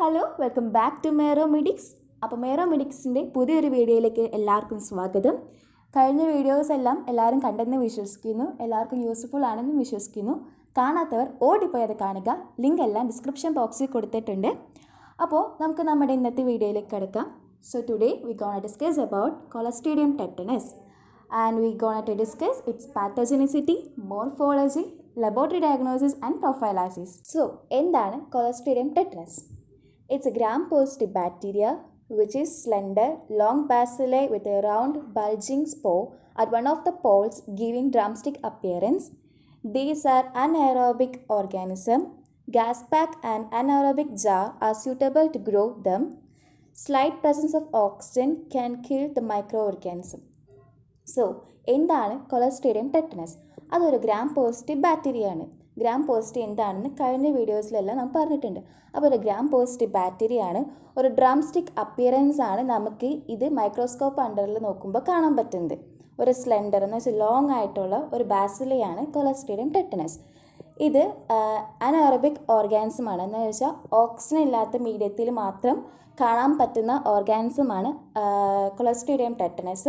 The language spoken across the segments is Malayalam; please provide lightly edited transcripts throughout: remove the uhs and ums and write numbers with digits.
Hello welcome back to Meromedics. അപ്പോൾ മെറോമെഡിക്സിൻ്റെ പുതിയൊരു വീഡിയോയിലേക്ക് എല്ലാവർക്കും സ്വാഗതം. കഴിഞ്ഞ വീഡിയോസ് എല്ലാം എല്ലാവരും കണ്ടെന്ന് വിശ്വസിക്കുന്നു, എല്ലാവർക്കും യൂസ്ഫുൾ ആണെന്ന് വിശ്വസിക്കുന്നു. കാണാത്തവർ ഓടിപ്പോയത് കാണുക, ലിങ്ക് എല്ലാം ഡിസ്ക്രിപ്ഷൻ ബോക്സിൽ കൊടുത്തിട്ടുണ്ട്. അപ്പോൾ നമുക്ക് നമ്മുടെ ഇന്നത്തെ വീഡിയോയിലേക്ക് കിടക്കാം. So today we gonna discuss about Clostridium tetanus and we going to discuss its pathogenicity, morphology, laboratory diagnosis and prophylaxis. So, എന്താണ് Clostridium tetanus? It's a gram-positive bacteria which is slender, long bacilli with a round, bulging spore at one of the poles giving drumstick appearance. These are anaerobic organism. Gas pack and anaerobic jar are suitable to grow them. Slight presence of oxygen can kill the microorganism. So എന്താണ് Clostridium tetanus? അതൊരു ഗ്രാം പോസിറ്റീവ് ബാക്ടീരിയ ആണ്. ഗ്രാം പോസിറ്റീവ് എന്താണെന്ന് കഴിഞ്ഞ വീഡിയോസിലെല്ലാം നാം പറഞ്ഞിട്ടുണ്ട്. അപ്പോൾ ഒരു ഗ്രാം പോസിറ്റീവ് ബാക്ടീരിയ ആണ്. ഒരു ഡ്രം സ്റ്റിക്ക് അപ്പിയറൻസ് ആണ് നമുക്ക് ഇത് മൈക്രോസ്കോപ്പ് അണ്ടറിൽ നോക്കുമ്പോൾ കാണാൻ പറ്റുന്നത്. ഒരു സ്ലെൻഡർ എന്ന് വെച്ചാൽ ലോങ് ആയിട്ടുള്ള ഒരു ബാസിലിയാണ് Clostridium tetanus. ഇത് അനറബിക് ഓർഗാനിസമാണ്. എന്ന് വെച്ചാൽ ഓക്സിജൻ ഇല്ലാത്ത മീഡിയത്തിൽ മാത്രം കാണാൻ പറ്റുന്ന ഓർഗാനിസമാണ് Clostridium tetanus.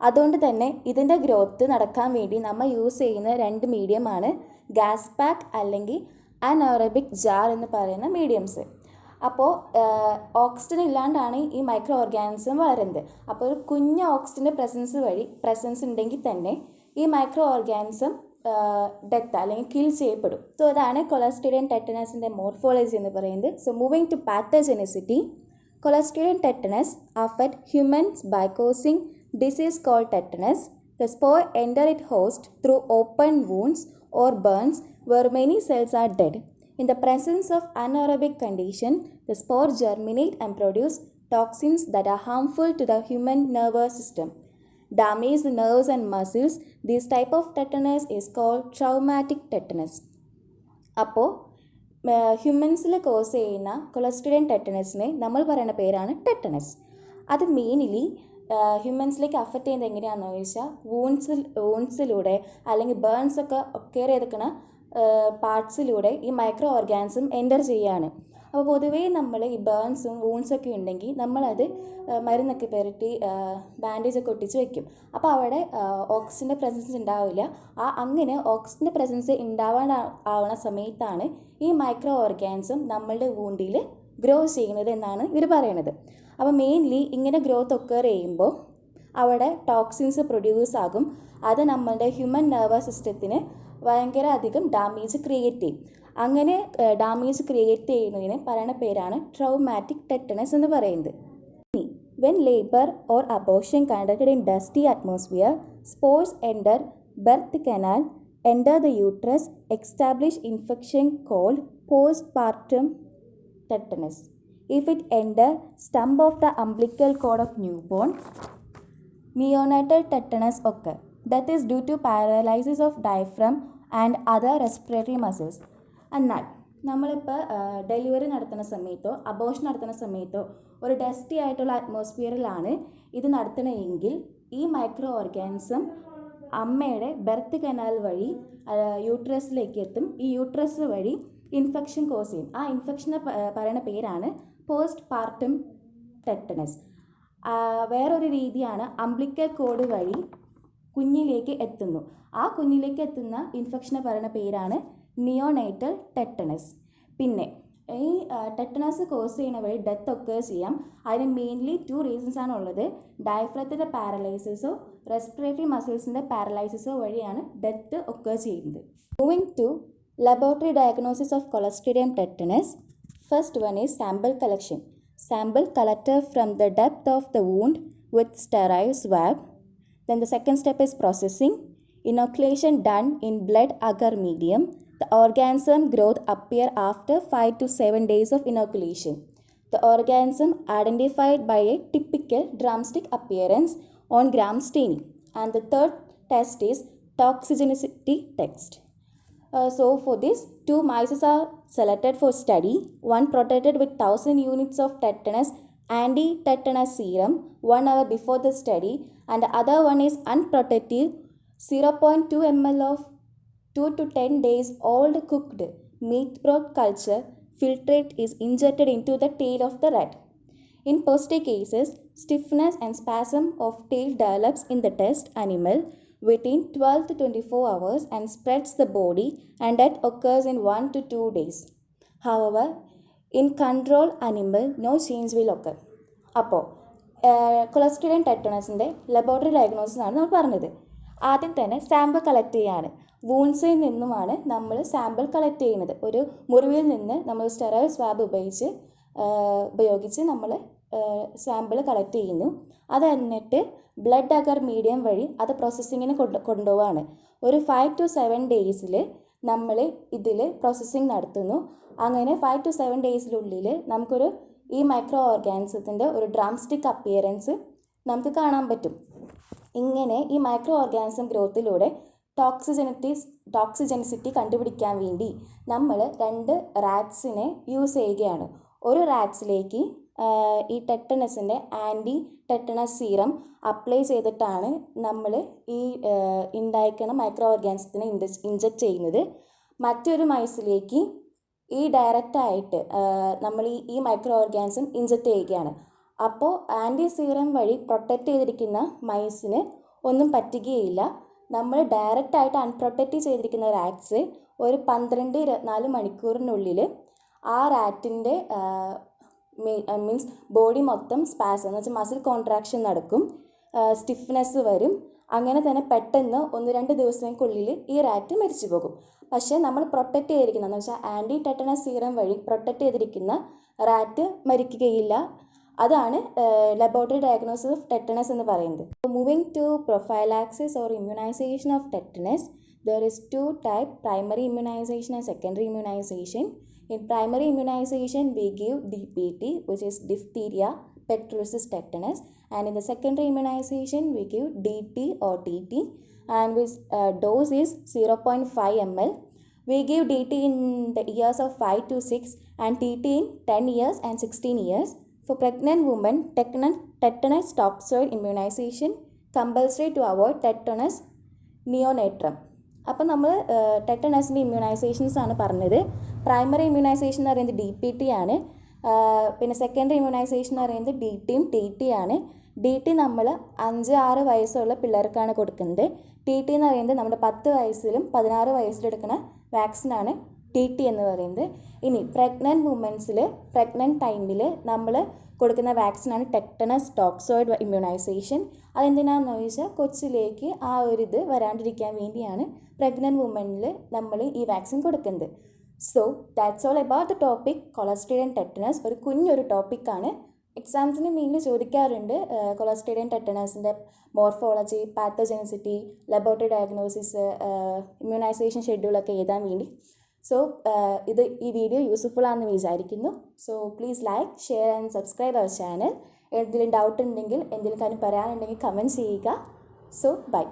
അതുകൊണ്ട് തന്നെ ഇതിൻ്റെ ഗ്രോത്ത് നടക്കാൻ വേണ്ടി നമ്മൾ യൂസ് ചെയ്യുന്ന രണ്ട് മീഡിയമാണ് ഗ്യാസ് പാക്ക് അല്ലെങ്കിൽ അനറബിക് ജാർ എന്ന് പറയുന്ന മീഡിയംസ്. അപ്പോൾ ഓക്സിജൻ ഇല്ലാണ്ടാണ് ഈ മൈക്രോ ഓർഗാനിസം വളരുന്നത്. അപ്പോൾ ഒരു കുഞ്ഞ് ഓക്സിജൻ്റെ പ്രസൻസ് ഉണ്ടെങ്കിൽ തന്നെ ഈ മൈക്രോ ഓർഗാനിസം ഡെത്ത് അല്ലെങ്കിൽ കിൽ ചെയ്യപ്പെടും. സോ അതാണ് Clostridium tetanusൻ്റെ മോർഫോളജി എന്ന് പറയുന്നത്. So moving to pathogenicity, Clostridium tetanus affect humans by causing disease called tetanus. The spore enter its host through open wounds or burns where many cells are dead. In the presence of anaerobic condition, the spore germinate and produce toxins that are harmful to the human nervous system. Damage the nerves and muscles. This type of tetanus is called traumatic tetanus. അപ്പോൾ ഹ്യൂമൻസിൽ കോസ് ചെയ്യുന്ന Clostridium tetanusനെ നമ്മൾ പറയുന്ന പേരാണ് ടെറ്റനസ്. അത് മെയിൻലി ഹ്യൂമൻസിലേക്ക് അഫക്റ്റ് ചെയ്യുന്നത് എങ്ങനെയാണെന്ന് ചോദിച്ചാൽ വൂൺസിലൂടെ അല്ലെങ്കിൽ ബേൺസ് ഒക്കെ ഒക്കെയർ ചെയ്തിരിക്കുന്ന പാർട്സിലൂടെ ഈ മൈക്രോ ഓർഗാനിസം എൻ്റർ ചെയ്യുകയാണ്. അപ്പോൾ പൊതുവേ നമ്മൾ ഈ ബേൺസും വൂൺസൊക്കെ ഉണ്ടെങ്കിൽ നമ്മളത് മരുന്നൊക്കെ പുരട്ടി ബാൻഡേജൊക്കെ ഒട്ടിച്ച് വെക്കും. അപ്പോൾ അവിടെ ഓക്സിജൻ്റെ പ്രസൻസ് ഉണ്ടാവില്ല. അങ്ങനെ ഓക്സിജൻ്റെ പ്രസൻസ് ഉണ്ടാവാനാവുന്ന സമയത്താണ് ഈ മൈക്രോ ഓർഗാനിസം നമ്മളുടെ വൂണ്ടിൽ ഗ്രോ ചെയ്യുന്നത് എന്നാണ് ഇവർ പറയുന്നത്. അപ്പോൾ മെയിൻലി ഇങ്ങനെ ഗ്രോത്ത് ഒക്കർ ചെയ്യുമ്പോൾ അവിടെ ടോക്സിൻസ് പ്രൊഡ്യൂസ് ആകും. അത് നമ്മളുടെ ഹ്യൂമൻ നെർവസ് സിസ്റ്റത്തിന് ഭയങ്കര അധികം ഡാമേജ് ക്രിയേറ്റ് ചെയ്യും. അങ്ങനെ ഡാമേജ് ക്രിയേറ്റ് ചെയ്യുന്നതിന് പറയുന്ന പേരാണ് ട്രോമാറ്റിക് ടെറ്റനസ് എന്ന് പറയുന്നത്. When labour or abortion conducted in dusty atmosphere, spores enter birth canal, enter the uterus, establish infection called postpartum tetanus. If it enter stump of the umbilical cord of newborn, neonatal tetanus occur. Death is due to paralysis of diaphragm and other respiratory muscles. എന്നാൽ നമ്മളിപ്പോൾ ഡെലിവറി നടത്തുന്ന സമയത്തോ അബോർഷൻ നടത്തുന്ന സമയത്തോ ഒരു ഡസ്റ്റി ആയിട്ടുള്ള അറ്റ്മോസ്ഫിയറിലാണ് ഇത് നടത്തണമെങ്കിൽ ഈ മൈക്രോ ഓർഗാനിസം അമ്മയുടെ ബെർത്ത് കനാൽ വഴി യൂട്രസിലേക്ക് എത്തും. ഈ യൂട്രസ് വഴി ഇൻഫെക്ഷൻ കോസ് ചെയ്യും. ആ ഇൻഫെക്ഷനെ പറയുന്ന പേരാണ് postpartum tetanus. വേറൊരു രീതിയാണ് അംബ്ലിക്കൽ കോഡ് വഴി കുഞ്ഞിലേക്ക് എത്തുന്നു. ആ കുഞ്ഞിലേക്ക് എത്തുന്ന ഇൻഫെക്ഷനെ പറയുന്ന പേരാണ് നിയോനേറ്റൽ ടെറ്റനസ്. പിന്നെ ഈ ടെറ്റനസ് കോസ് ചെയ്യുന്ന വഴി ഡെത്ത് ഒക്കെ ചെയ്യാം. അതിന് മെയിൻലി 2 റീസൺസ് ആണ് ഉള്ളത്. ഡയഫ്രത്തിൻ്റെ പാരലൈസിസോ റെസ്പിറേറ്ററി മസിൽസിൻ്റെ പാരലൈസിസോ വഴിയാണ് ഡെത്ത് ഒക്കെ ചെയ്യുന്നത്. Moving to laboratory diagnosis of Clostridium tetanus. First one is sample collection. Sample collected from the depth of the wound with sterile swab. Then the second step is processing. Inoculation done in blood agar medium. The organism growth appear after 5 to 7 days of inoculation. The organism identified by a typical drumstick appearance on gram staining. And the third test is toxigenicity test. So for this, 2 mice are selected for study. One protected with 1000 units of tetanus anti-tetanus serum 1 hour before the study, and the other one is unprotected 0.2 ml of 2 to 10 days old cooked meat broth culture filtrate is injected into the tail of the rat. In positive cases, stiffness and spasm of tail develops in the test animal within 12 to 24 hours and spreads the body, and that occurs in 1 to 2 days. However, in control animal, no change will occur. അപ്പോൾ Clostridium tetanusൻ്റെ ലബോറട്ടറി ഡയഗ്നോസിസ് ആണ് നമ്മൾ പറഞ്ഞത്. ആദ്യം തന്നെ സാമ്പിൾ കളക്ട് ചെയ്യാണ്. വൂൺസിൽ നിന്നുമാണ് നമ്മൾ സാമ്പിൾ കളക്ട് ചെയ്യുന്നത്. ഒരു മുറിവിൽ നിന്ന് നമ്മൾ സ്റ്റെറൈൽ സ്വാബ് ഉപയോഗിച്ച് നമ്മൾ സാമ്പിൾ കളക്ട് ചെയ്യുന്നു. അത് എന്നിട്ട് ബ്ലഡ് അഗർ മീഡിയം വഴി അത് പ്രോസസ്സിങ്ങിന് കൊണ്ടുപോവാണ്. ഒരു 5 to 7 ഡേയ്സിൽ നമ്മൾ ഇതിൽ പ്രോസസ്സിങ് നടത്തുന്നു. അങ്ങനെ 5 to 7 ഡേയ്സിനുള്ളിൽ നമുക്കൊരു ഈ മൈക്രോ ഓർഗാനിസത്തിൻ്റെ ഒരു ഡ്രംസ്റ്റിക് അപ്പിയറൻസ് നമുക്ക് കാണാൻ പറ്റും. ഇങ്ങനെ ഈ മൈക്രോ ഓർഗാനിസം ഗ്രോത്തിലൂടെ ടോക്സിജനിസിറ്റി കണ്ടുപിടിക്കാൻ വേണ്ടി നമ്മൾ 2 റാറ്റ്സിനെ യൂസ് ചെയ്യുകയാണ്. ഒരു റാറ്റ്സിലേക്ക് ഈ ടെറ്റനസിൻ്റെ ആൻറ്റി ടെറ്റനസ് സീറം അപ്ലൈ ചെയ്തിട്ടാണ് നമ്മൾ ഈ ഉണ്ടായിരിക്കുന്ന മൈക്രോ ഓർഗാനിസത്തിനെ ഇഞ്ചക്ട് ചെയ്യുന്നത്. മറ്റൊരു മൈസിലേക്ക് ഈ ഡയറക്റ്റായിട്ട് നമ്മൾ ഈ മൈക്രോ ഓർഗാനിസം ഇഞ്ചക്ട് ചെയ്യുകയാണ്. അപ്പോൾ ആൻറ്റി സീറം വഴി പ്രൊട്ടക്റ്റ് ചെയ്തിരിക്കുന്ന മൈസിന് ഒന്നും പറ്റുകയില്ല. നമ്മൾ ഡയറക്റ്റായിട്ട് അൺപ്രൊട്ടക്റ്റ് ചെയ്തിരിക്കുന്ന റാറ്റ്സ് ഒരു 12-24 മണിക്കൂറിനുള്ളിൽ ആ റാറ്റിൻ്റെ മീൻസ് ബോഡി മൊത്തം സ്പാസം എന്ന് വെച്ചാൽ മസിൽ കോൺട്രാക്ഷൻ നടക്കും, സ്റ്റിഫ്നെസ് വരും. അങ്ങനെ തന്നെ പെട്ടെന്ന് 1-2 ദിവസങ്ങൾക്കുള്ളിൽ ഈ റാറ്റ് മരിച്ചു പോകും. പക്ഷേ നമ്മൾ പ്രൊട്ടക്റ്റ് ചെയ്തിരിക്കുന്ന എന്ന് വെച്ചാൽ ആൻറ്റി ടെറ്റനസ് സീറം വഴി പ്രൊട്ടക്റ്റ് ചെയ്തിരിക്കുന്ന റാറ്റ് മരിക്കുകയില്ല. അതാണ് ലബോറട്ടറി ഡയഗ്നോസിസ് ഓഫ് ടെറ്റനസ് എന്ന് പറയുന്നത്. Moving to prophylaxis or immunisation of tetanus, there is 2 types, primary immunization and secondary immunization. In primary immunization, we give DPT, which is diphtheria, pertussis tetanus, and in the secondary immunization, we give DT or TT, and which dose is 0.5 ml. We give DT in the years of 5 to 6 and TT in 10 years and 16 years. For pregnant women, tetanus toxoid immunization compulsory to avoid tetanus neonatal. അപ്പോൾ നമ്മൾ ടെറ്റനസിൻ്റെ ഇമ്മ്യൂണൈസേഷൻസ് ആണ് പറഞ്ഞത്. പ്രൈമറി ഇമ്മ്യൂണൈസേഷൻ എന്ന് പറയുന്നത് DPT ആണ്. പിന്നെ സെക്കൻഡറി ഇമ്മ്യൂണൈസേഷൻ എന്ന് പറയുന്നത് DTയും TT ആണ്. DT നമ്മൾ 5-6 വയസ്സുള്ള പിള്ളേർക്കാണ് കൊടുക്കുന്നത്. TT എന്ന് പറയുന്നത് നമ്മുടെ 10 വയസ്സിലും 16 വയസ്സിലും എടുക്കുന്ന വാക്സിനാണ് TT എന്ന് പറയുന്നത്. ഇനി പ്രഗ്നൻറ്റ് വുമൻസിൽ പ്രഗ്നൻറ്റ് ടൈമിൽ നമ്മൾ കൊടുക്കുന്ന വാക്സിനാണ് ടെറ്റനസ് ടോക്സോയിഡ് ഇമ്മ്യൂണൈസേഷൻ. അതെന്തിനാണെന്ന് ചോദിച്ചാൽ കൊച്ചിലേക്ക് ആ ഒരു ഇത് വരാണ്ടിരിക്കാൻ വേണ്ടിയാണ് പ്രഗ്നൻറ്റ് വുമനിൽ നമ്മൾ ഈ വാക്സിൻ കൊടുക്കുന്നത്. So that's all about the topic clostridium tetanus. ഒരു കുഞ്ഞൊരു ടോപ്പിക്കാണ്. എക്സാംസിന് മെയിൻലി ചോദിക്കാറുണ്ട് കൊളസ്ട്രീഡിയം ടെറ്റനസിൻ്റെ morphology, pathogenicity, laboratory diagnosis, immunization ഷെഡ്യൂളൊക്കെ എഴുതാൻ വേണ്ടി. സോ ഈ വീഡിയോ യൂസ്ഫുൾ ആണെന്ന് വിചാരിക്കുന്നു. So please like, share and subscribe our channel. എന്തെങ്കിലും ഡൗട്ട് ഉണ്ടെങ്കിൽ, എന്തെങ്കിലും കാര്യം പറയാനുണ്ടെങ്കിൽ കമൻറ്റ് ചെയ്യുക. So by.